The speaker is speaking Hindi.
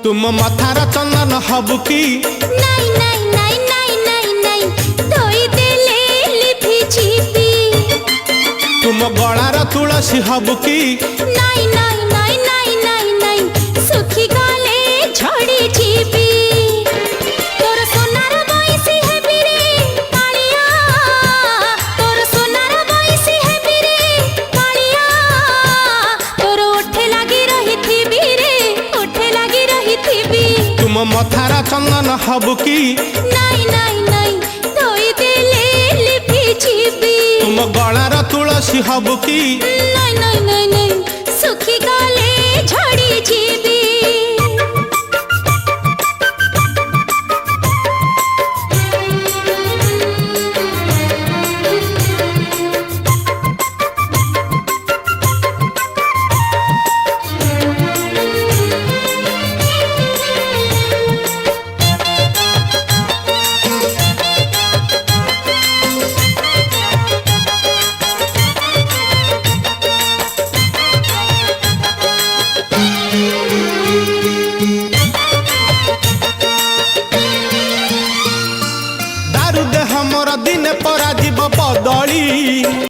तुम मथार चंदन हबु की नाई नाई नाई नाई नाई नाई धोई देले लिथि छिपी तुम गଳାर तुलसी हबु की नाई नाई नाई नाई नाई नाई सुखी गले झड़ी छिपी तोर सोनार बयसी हेबी रे कालिया तोर सोनार बयसी हेबी रे कालिया तोर ओठे लागी रहिथिबी रे ओठे लागी रहिथिबी तुम मथार चंदन हबु की नाई नाई नाई धोई देले लिथि छिपी तुम गଳାर तुलसी हबु की नाई नाई नाई नाई